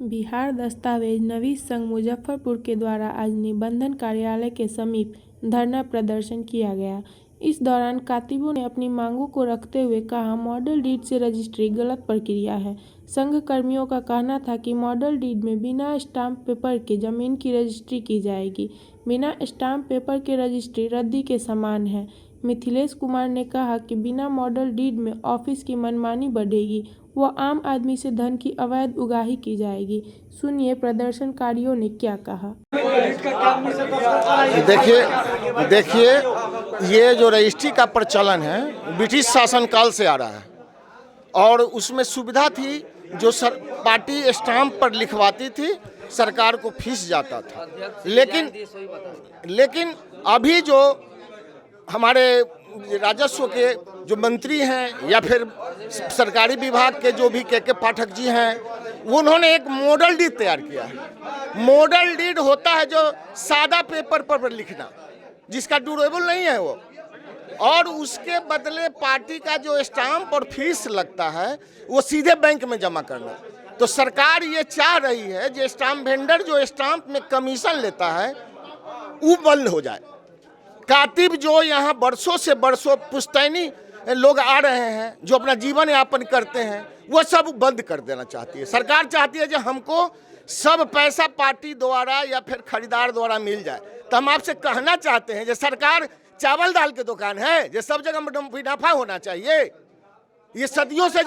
बिहार दस्तावेज नवीस संघ मुजफ्फरपुर के द्वारा आज निबंधन कार्यालय के समीप धरना प्रदर्शन किया गया। इस दौरान कातिबों ने अपनी मांगों को रखते हुए कहा, मॉडल डीड से रजिस्ट्री गलत प्रक्रिया है। संघ कर्मियों का कहना था कि मॉडल डीड में बिना स्टाम्प पेपर के जमीन की रजिस्ट्री की जाएगी। बिना स्टाम्प पेपर के रजिस्ट्री रद्दी के समान है। मिथिलेश कुमार ने कहा कि बिना मॉडल डीड में ऑफिस की मनमानी बढ़ेगी व आम आदमी से धन की अवैध उगाही की जाएगी। सुनिए प्रदर्शनकारियों ने क्या कहा। देखिए ये जो रजिस्ट्री का प्रचलन है ब्रिटिश शासनकाल से आ रहा है और उसमें सुविधा थी जो पार्टी स्टाम्प पर लिखवाती थी, सरकार को फीस जाता था। लेकिन अभी जो हमारे राजस्व के जो मंत्री हैं या फिर सरकारी विभाग के जो भी के पाठक जी हैं, उन्होंने एक मॉडल डीड तैयार किया है। मॉडल डीड होता है जो सादा पेपर पर लिखना, जिसका ड्यूरेबल नहीं है वो, और उसके बदले पार्टी का जो स्टाम्प और फीस लगता है वो सीधे बैंक में जमा करना। तो सरकार ये चाह रही है जो स्टाम्प वेंडर जो स्टाम्प में कमीशन लेता है वो बंद हो जाए। कातिब जो यहाँ बरसों से बरसों पुश्तैनी लोग आ रहे हैं जो अपना जीवन यापन करते हैं, वो सब बंद कर देना चाहती है। सरकार चाहती है कि हमको सब पैसा पार्टी द्वारा या फिर खरीदार द्वारा मिल जाए। तो हम आपसे कहना चाहते हैं कि सरकार चावल दाल की दुकान है, जो सब जगह मुनाफा होना चाहिए। ये सदियों से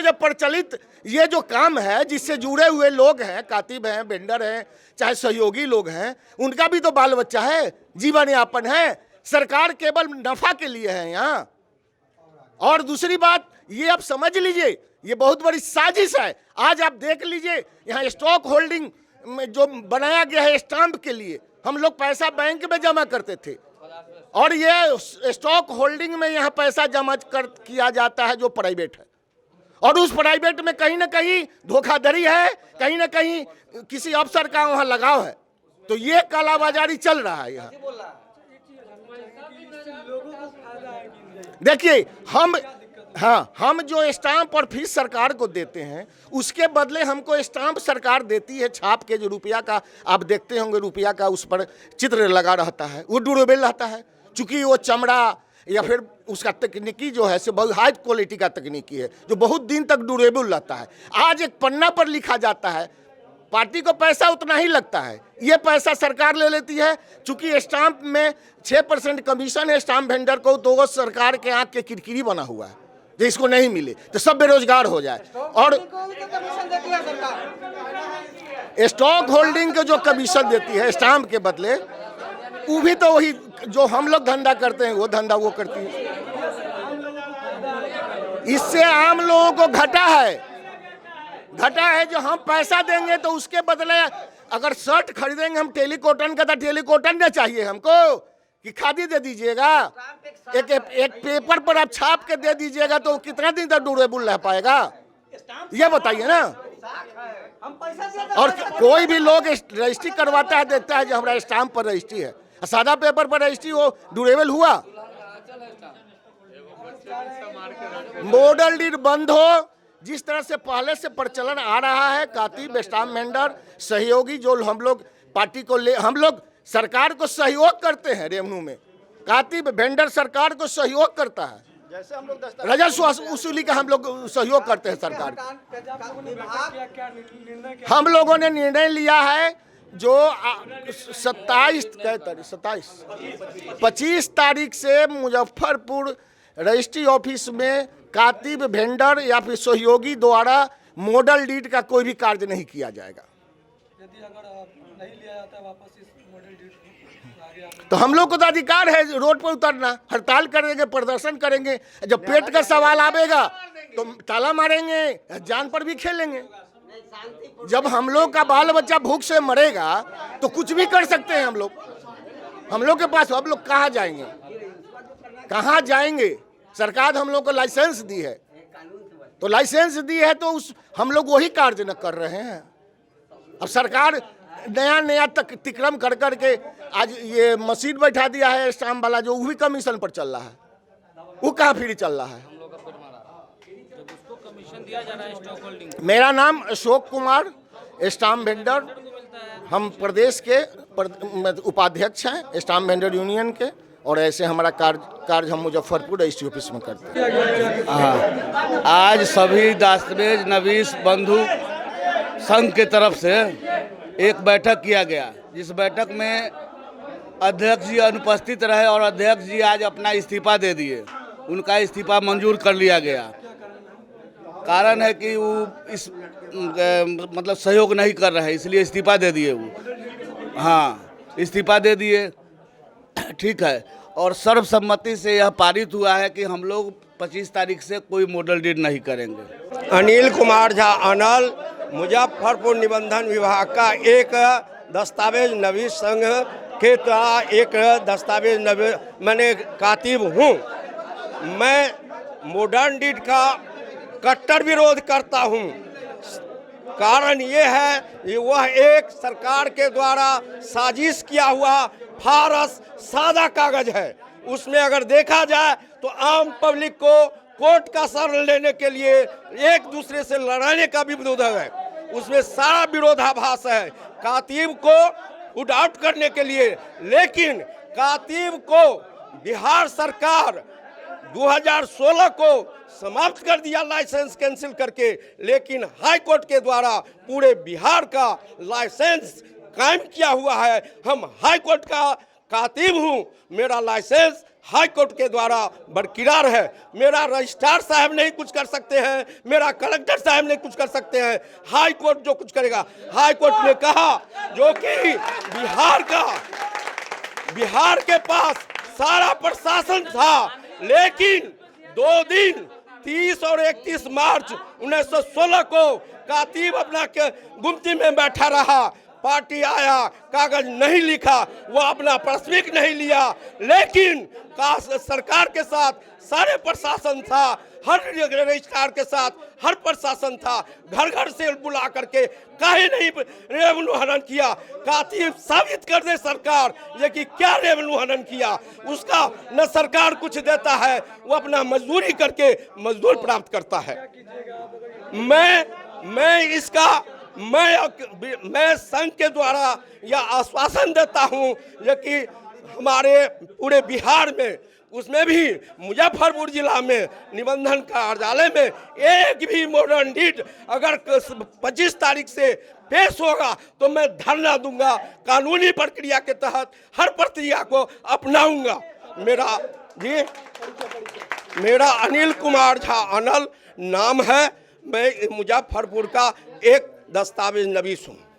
जो प्रचलित ये जो काम है, जिससे जुड़े हुए लोग हैं, कातिब हैं, वेंडर हैं, चाहे सहयोगी लोग हैं, उनका भी तो बाल बच्चा है, जीवन यापन है। सरकार केवल नफा के लिए है यहाँ। और दूसरी बात ये आप समझ लीजिए, ये बहुत बड़ी साजिश है। आज आप देख लीजिए यहाँ स्टॉक होल्डिंग में जो बनाया गया है स्टाम्प के लिए, हम लोग पैसा बैंक में जमा करते थे और ये स्टॉक होल्डिंग में यहाँ पैसा जमा किया जाता है जो प्राइवेट है, और उस प्राइवेट में कहीं ना कहीं धोखाधड़ी है, कहीं ना कहीं किसी अफसर का वहाँ लगाव है। तो ये कालाबाजारी चल रहा है यहाँ। देखिए हम जो स्टाम्प और फीस सरकार को देते हैं उसके बदले हमको स्टाम्प सरकार देती है छाप के, जो रुपया का आप देखते होंगे, रुपया का उस पर चित्र लगा रहता है, वो ड्यूरेबल रहता है। चूँकि वो चमड़ा या फिर उसका तकनीकी जो है से बहुत हाई क्वालिटी का तकनीकी है जो बहुत दिन तक ड्यूरेबल रहता है। आज एक पन्ना पर लिखा जाता है, पार्टी को पैसा उतना ही लगता है, ये पैसा सरकार ले लेती है। चूँकि स्टाम्प में 6% कमीशन है स्टाम्प वेंडर को, तो वो सरकार के आँख के किरकिरी बना हुआ है जो इसको नहीं मिले तो सब बेरोजगार हो जाए। और स्टॉक होल्डिंग के जो कमीशन देती है स्टाम्प के बदले, वो भी तो वही जो हम लोग धंधा करते हैं वो धंधा वो करती है। इससे आम लोगों को घाटा है जो हम पैसा देंगे तो उसके बदले अगर शर्ट खरीदेंगे हम टेलीकॉटन का, तो टेलीकॉटन ना चाहिए हमको कि खादी दे दीजिएगा। एक पेपर पर आप छाप के दे दीजिएगा तो कितना दिन तक ड्यूरेबल रह पाएगा, ये बताइए ना। और कोई भी लोग रजिस्ट्री करवाता है, देखता है जो हमारा स्टाम्प पर रजिस्ट्री है, सादा पेपर पर रजिस्ट्री हो, ड्यूरेबल हुआ। मॉडल डीड बंद हो, जिस तरह से पहले से प्रचलन आ रहा है। कातिब, स्टाम्प वेंडर, सहयोगी जो हम लोग पार्टी को हम लोग सरकार को सहयोग करते हैं रेवन्यू में। कातिब वेंडर सरकार को सहयोग करता है, जैसे हम लोग राजस्व वसूली का हम लोग सहयोग करते हैं सरकार। हम लोगों ने निर्णय लिया है जो 25 तारीख से मुजफ्फरपुर रजिस्ट्री ऑफिस में कातिब, वेंडर या फिर सहयोगी द्वारा मॉडल डीड का कोई भी कार्य नहीं किया जाएगा। यदि अगर नहीं लिया जाता है वापस इस मॉडल डीड तो हम लोग को तो अधिकार है रोड पर उतरना, हड़ताल करेंगे, प्रदर्शन करेंगे। जब पेट का सवाल आवेगा तो ताला मारेंगे, जान पर भी खेलेंगे। जब हम लोग का बाल बच्चा भूख से मरेगा तो कुछ भी कर सकते हैं हम लोग के पास। हम लोग कहाँ जाएंगे? सरकार हम लोग को लाइसेंस दी है, तो लाइसेंस दी है तो हम लोग वही कार्य न कर रहे हैं। अब सरकार नया अतिक्रम कर करके आज ये मशीन बैठा दिया है स्टाम्प वाला, जो वो भी कमीशन पर चल रहा है, वो कहाँ फ्री चल रहा है। दिया जा रहा है स्टॉक होल्डिंग? मेरा नाम अशोक कुमार, स्टाम्प वेंडर। हम प्रदेश के उपाध्यक्ष हैं स्टाम्प वेंडर यूनियन के, और ऐसे हमारा कार्य हम मुजफ्फरपुर रजिस्ट्री ऑफिस में करते हैं। आज सभी दस्तावेज नवीस बंधु संघ के तरफ से एक बैठक किया गया, जिस बैठक में अध्यक्ष जी अनुपस्थित रहे और अध्यक्ष जी आज अपना इस्तीफा दे दिए। उनका इस्तीफा मंजूर कर लिया गया। कारण है कि वो इस मतलब सहयोग नहीं कर रहे, इसलिए इस्तीफा दे दिए वो। हाँ, इस्तीफा दे दिए, ठीक है। और सर्वसम्मति से यह पारित हुआ है कि हम लोग 25 तारीख से कोई मॉडल डीड नहीं करेंगे। अनिल कुमार झा अनल, मुजफ्फरपुर निबंधन विभाग का एक दस्तावेज नवीस संघ के तरह एक दस्तावेज मैंने कातिब हूँ। मैं मॉडर्न डीड का कट्टर विरोध करता हूँ। कारण ये है कि वह एक सरकार के द्वारा साजिश किया हुआ फारस सादा कागज है। उसमें अगर देखा जाए तो आम पब्लिक को कोर्ट का शरण लेने के लिए एक दूसरे से लड़ाने का भी विरोध है। उसमें सारा विरोधाभास है कातिब को पुट आउट करने के लिए। लेकिन कातिब को बिहार सरकार 2016 को समाप्त कर दिया लाइसेंस कैंसिल करके, लेकिन हाई कोर्ट के द्वारा पूरे बिहार का लाइसेंस कायम किया हुआ है। हम हाई कोर्ट का कातिब हूँ। मेरा लाइसेंस हाई कोर्ट के द्वारा बरकरार है। मेरा रजिस्ट्रार साहब नहीं कुछ कर सकते हैं, मेरा कलेक्टर साहब नहीं कुछ कर सकते हैं। हाई कोर्ट जो कुछ करेगा। हाई कोर्ट ने कहा जो कि बिहार के पास सारा प्रशासन था, लेकिन 2 दिन 30 और 31 मार्च 1916 को कातिब अपना गुमती में बैठा रहा। पार्टी आया, कागज नहीं लिखा, वो अपना प्राथमिक नहीं लिया, लेकिन सरकार के साथ सारे प्रशासन था, हर रजिस्ट्रार के साथ हर प्रशासन था। घर घर से बुला करके काहे नहीं रेवन्यू हनन किया। कातिब साबित कर दे सरकार ये कि क्या रेवन्यू हनन किया। उसका न सरकार कुछ देता है, वो अपना मजदूरी करके मजदूर प्राप्त करता है। मैं संघ के द्वारा यह आश्वासन देता हूं कि हमारे पूरे बिहार में, उसमें भी मुजफ्फरपुर जिला में निबंधन कार्यालय में एक भी मॉडर्न डीड अगर 25 तारीख से पेश होगा तो मैं धरना दूंगा। कानूनी प्रक्रिया के तहत हर प्रक्रिया को अपनाऊंगा। मेरा अनिल कुमार झा अनल नाम है। मैं मुजफ्फरपुर का एक दस्तावेज नवीस हूँ।